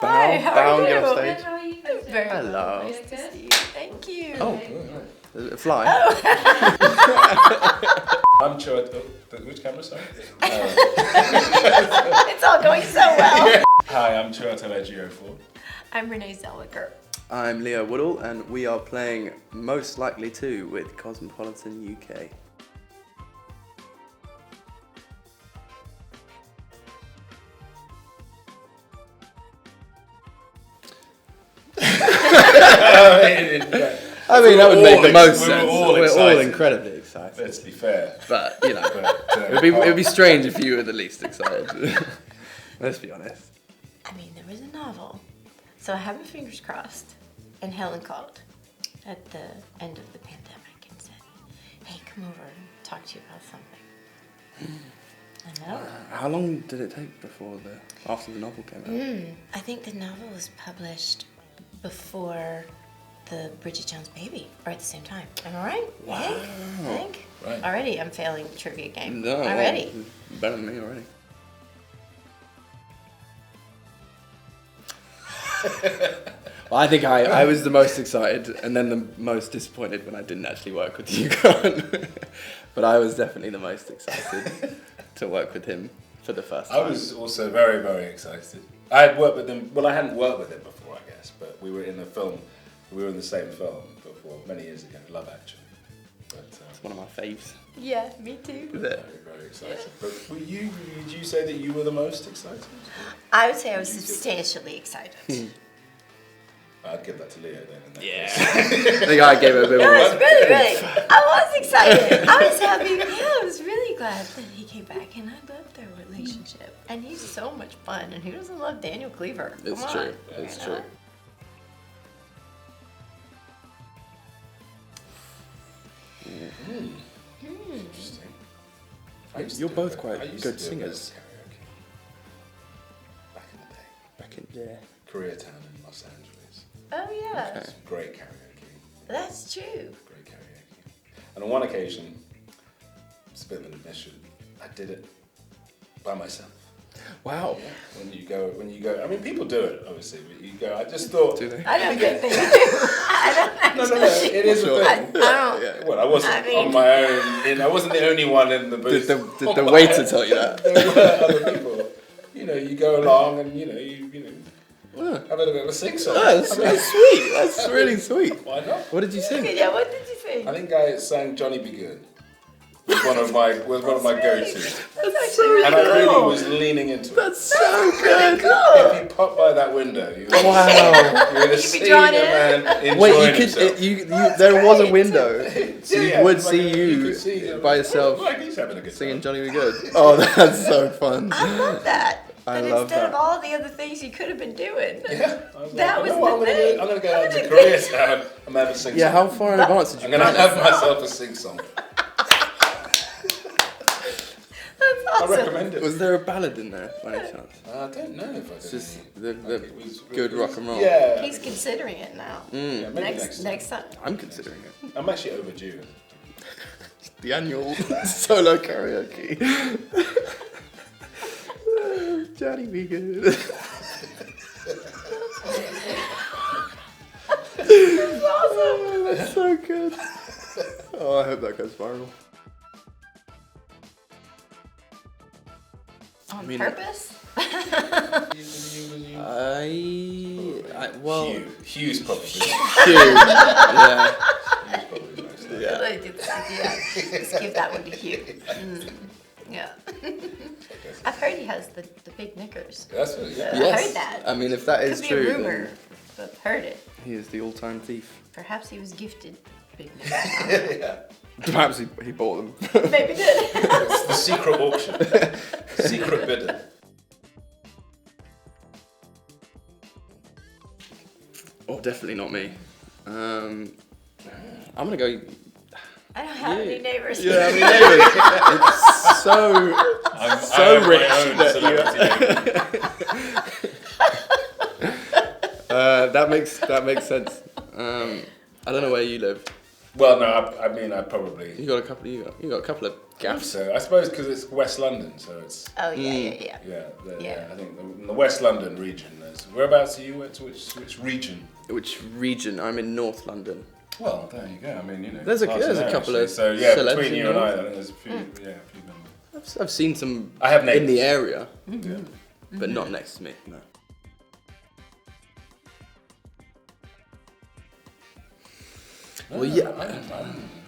Hi, how are you? Get off stage. How are you guys doing? Very Hello. nice to see you. Thank you. Oh, is it a fly? I'm Chiwetel. Which camera, sorry? It's all going so well. Hi, I'm Chiwetel Ejiofor. I'm Renée Zellweger. I'm Leo Woodall, and we are playing Most Likely To with Cosmopolitan UK. I mean, that would make the most sense. We're all incredibly excited. Let's be fair. But, you know, it'd be strange if you were the least excited. Let's be honest. I mean, there was a novel. So I have my fingers crossed. And Helen called at the end of the pandemic and said, hey, come over and talk to you about something. I know. How long did it take after the novel came out? I think the novel was published before the Bridget Jones baby, or at the same time. Am I right? Wow. I think. Right. Already I'm failing the trivia game. No, Already. Better than me already. Well, I think I was the most excited and then the most disappointed when I didn't actually work with Hugh Grant. But I was definitely the most excited to work with him for the first time. I was also very, very excited. I had worked with him, well, I hadn't worked with him before, I guess, but we were in the same film before, many years ago, Love Actually. But, It's one of my faves. Yeah, me too. Is it? very, very excited. But did you say that you were the most excited? I would say I was substantially excited. I'd give that to Leo then. In that Yeah. case. I think I gave it a bit I more. was really, I was excited. I was happy. Yeah, I was really glad that he came back, and I loved their relationship. And he's so much fun, and who doesn't love Daniel Cleaver? It's Come true. on, It's you true. know? Interesting. I used to You're do both it. quite I used good to do a bit of singers. karaoke. Back in the day. Back in there. Koreatown in Los Angeles. Oh yeah, Okay. Great karaoke. that's true. Great karaoke. And on one occasion, it's a bit of an admission, I did it by myself. Wow. When you go, I mean, people do it, obviously, but you go, I just thought, Do they? I don't think they do. I don't no, it is Sure. a I thing. don't. Yeah. Well, I wasn't I mean- on my own, I wasn't the only one in the booth. Did the waiter tell you that? There were other people. You know, you go along and, you know, have a little bit of a sing-song. That's sweet. That's really sweet. Why not? What did you sing? Yeah, what did you think? I think I sang Johnny Be Good. Was one of my go-tos. That's actually really And I really cool. was leaning into it. That's so good. If you pop by that window, you would Wow. have seen a drawn in. man enjoying Wait, you himself. could. There was a window, so you Yeah, would like see you you could see him. by yourself Like he's having a good singing time. Johnny Be Good. Oh, that's so fun. I love that. I That love instead of that. all the other things you could have been doing. Yeah, I was That like, was you know what, the thing. I'm gonna go out That to was the Koreatown and have a sing Yeah, song. how far in advance did you I'm gonna plan? have myself a sing song. That's I awesome. recommend it. Was there a ballad in there by any chance? I don't know if I did. Just any. the Like, it was- good it was- rock and roll. Yeah. He's considering it now. Yeah, maybe Next time. I'm considering it. I'm actually overdue. The annual solo karaoke. Johnny Be Good. That's awesome. That's so good. Oh, I hope that goes viral. On mean- purpose? Well, Hugh's probably. Hugh. Yeah. Hugh's probably most. Yeah. Let's give that one to Hugh. Yeah. I've heard he has the big knickers. That's what. Yeah. I Yes. heard that. I mean, if that is Could be true, a rumor, then but heard it. he is the all-time thief. Perhaps he was gifted big knickers. Yeah. Perhaps he bought them. Maybe did. It's the secret auction. Secret bidder. Oh, definitely not me. I'm gonna go. I don't have any neighbors. Yeah, I mean, neighbours. It's so I rich have my own celebrity. that makes sense. I don't know where you live. Well, no, I mean, I probably. You got a couple of gaff. So I suppose because it's West London, so it's Oh yeah. I think in the West London region. Whereabouts are you? Which region? Which region? I'm in North London. Well, there you go. I mean, you know, There's a couple actually. of So yeah, celebs between in you and I North. think there's a few. Yeah, a few members. I've seen some I have in neighbours. the area, Yeah. but not next to me. No. Well, yeah.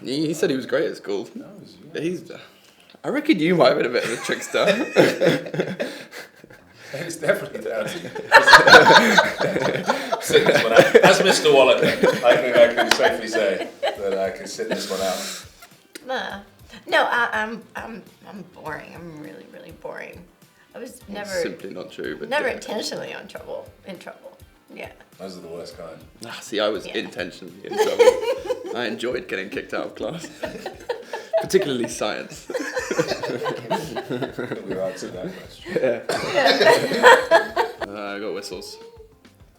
He said he was great at school. I reckon you might have been a bit of a trickster. It's definitely down to sit this one out. As Mr. Waller, I think I can safely say that I can sit this one out. No, I'm boring. I'm really, really boring. I was never Simply not true. But never yeah. intentionally in trouble. Yeah. Those are the worst kind. See, I was intentionally in trouble. I enjoyed getting kicked out of class, particularly science. I think we've answered that question. I got whistles.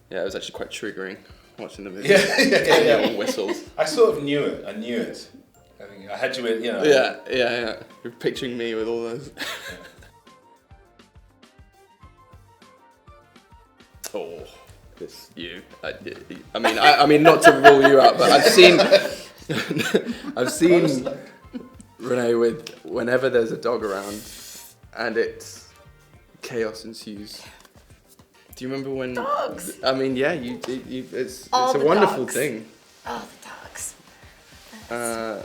Yeah, it was actually quite triggering watching the movie. Yeah. Whistles. I sort of knew it. I think I had you in, Yeah. You're picturing me with all those. Oh, this you. I mean, not to rule you out, but I've seen Renée with whenever there's a dog around, and it's chaos ensues. Do you remember when? Dogs. I mean, yeah, it's All a the wonderful dogs. thing. Oh, the dogs. I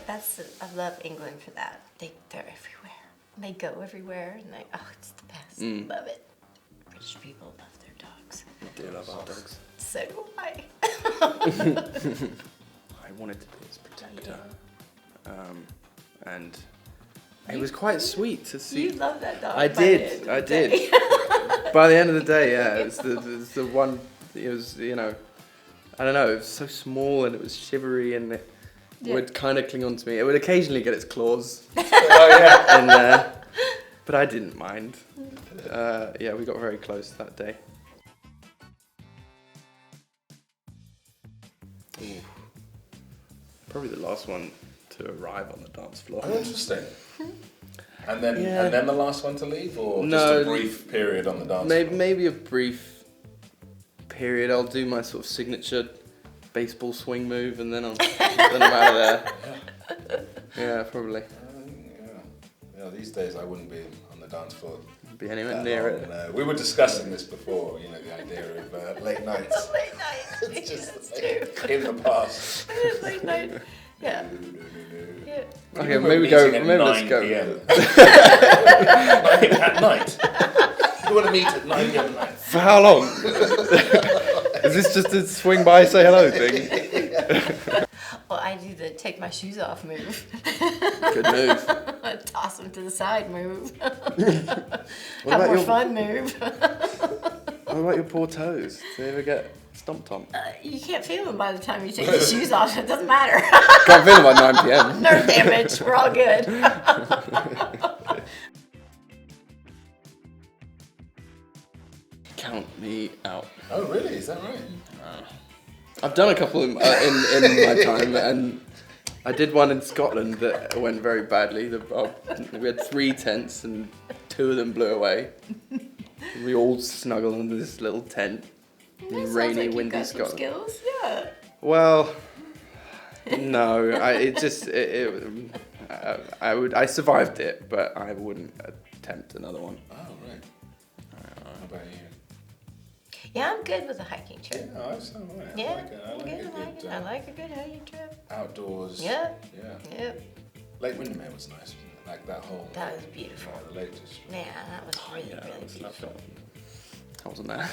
love England for that. They're everywhere. They go everywhere, and it's the best. Love it. British people love their dogs. I do love our dogs. So do I. I wanted to be his protector, and it was quite sweet to see. You love that dog. I by the end did. of I the did. day. By the end of the day, yeah, it's the one. It was, I don't know. It was so small and it was shivery and it would kind of cling on to me. It would occasionally get its claws in there, but I didn't mind. Yeah, we got very close that day. Ooh. Probably the last one to arrive on the dance floor. Oh, interesting. And then the last one to leave, or just No, a brief period on the dance floor? Maybe a brief period. I'll do my sort of signature baseball swing move, and then I'm out of there. Yeah, probably. Yeah, these days I wouldn't be on the dance floor. Be anywhere near it. No. We were discussing this before, the idea of late nights. Late night. It's just It's true. in the past. Late night. Yeah. Yeah. Okay, maybe go. Meeting at Maybe 9 let's go. PM. At night. You want to meet at 9 PM at night? For how long? Is this just a swing by, say hello thing? Well, I do the take my shoes off move. Good move. Toss them to the side move. What Have about more your fun move. What about your poor toes? Do they ever get stomped on? You can't feel them by the time you take the shoes off. It doesn't matter. Can't feel them at 9 PM. Nerve damage. We're all good. Count me out. Oh, really? Is that right? I've done a couple in my time, and I did one in Scotland that went very badly. We had 3 tents, and 2 of them blew away. We all snuggled under this little tent in rainy, like windy got some Scotland. skills. Yeah. Well, no, I survived it, but I wouldn't attempt another one. Oh, right. How about you? Yeah, I'm good with a hiking trip. Yeah, I sound right. Yeah, I like a good hiking trip. outdoors. Yeah. Yeah. Yep. Lake Windermere was nice, wasn't it? Like that whole. That was beautiful. Yeah, the Lake District. Yeah, that was really, Yeah, really I was beautiful. I wasn't there.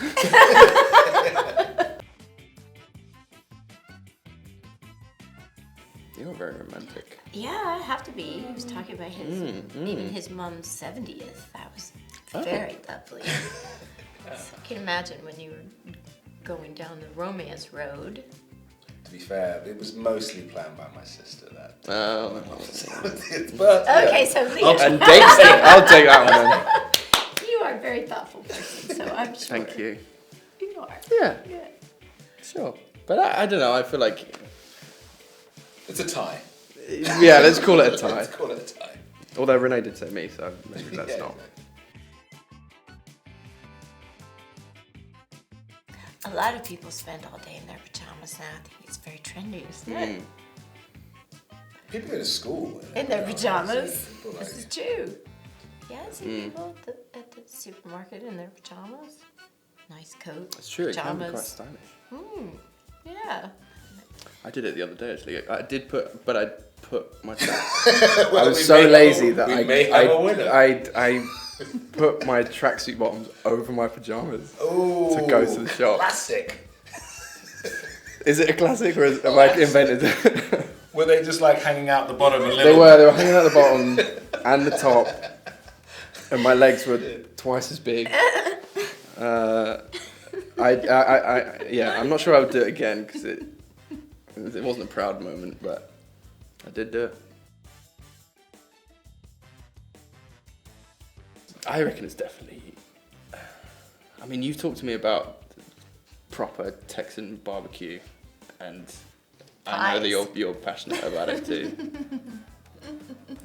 You're very romantic. Yeah, I have to be. He was talking about his, even his mom's 70th. That was very lovely. So I can imagine when you were going down the romance road. To be fair, it was mostly planned by my sister. That. But Okay, so Leah, and dates. I'll take that one then. you are a very thoughtful person, so I'm sure. Thank you. You are. Yeah, Yeah. sure. But I don't know. I feel like It's a tie. yeah. Let's call it a tie. Let's call it a tie. Although Renee did say me, so maybe that's not. A lot of people spend all day in their pajamas now. I think it's very trendy, isn't it? People go to school In their pajamas. People like This is true. Yeah, I see people at the supermarket in their pajamas. Nice coat. It's true, it can be pajamas. quite stylish. Yeah. I did it the other day actually. I put my Well, I was we so may lazy have a- that we may have a winner. I put my tracksuit bottoms over my pajamas to go to the shop. Classic. Is it a classic or am I invented it? Were they just like hanging out the bottom a little? They were hanging out the bottom and the top, and my legs were twice as big. I'm not sure I would do it again because it wasn't a proud moment, but I did do it. I reckon it's definitely. I mean, you've talked to me about proper Texan barbecue, and I know that you're passionate about it too.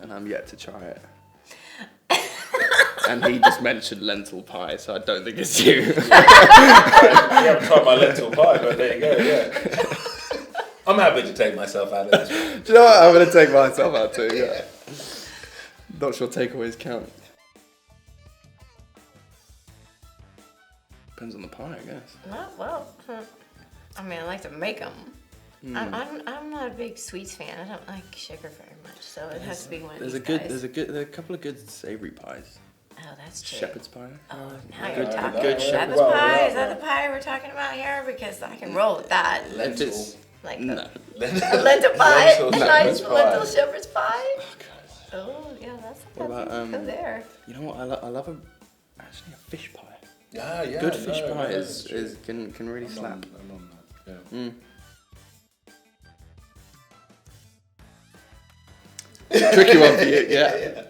And I'm yet to try it. And he just mentioned lentil pie, so I don't think it's you. You haven't tried my lentil pie, but there you go, yeah. I'm happy to take myself out of this one. Do you know what? I'm going to take myself out too, yeah. Not sure takeaways count. Depends on the pie, I guess. Well, I mean, I like to make them. I'm not a big sweets fan. I don't like sugar very much, so it has to be one of these guys. There's a couple of good savoury pies. Oh, that's true. Shepherd's pie. Oh, now Good- you're talking. good Shepherd's well, pie? yeah, Is that the pie we're talking about here? Because I can roll with that. Lentil. Like No. a lentil pie? Lentil Nice shepherd's lentil pie. shepherd's pie? Oh, God. Oh, yeah, that's What about, go there. You know what? I love actually a fish pie. Yeah, yeah. Good fish pie that's true. is can really slap. I'm on that, yeah. Tricky one for you, yeah.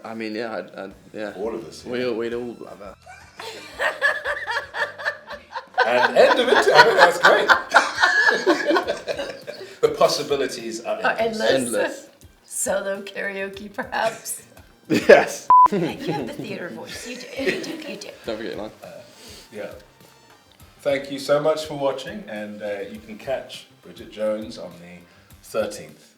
I mean, yeah, yeah. All of us. We'd all love that. And end of it. I think that's great. The possibilities are endless. Endless. Solo karaoke, perhaps. Yes. You have the theater voice. You do. Don't forget line. Yeah. Thank you so much for watching, and you can catch Bridget Jones on the 13th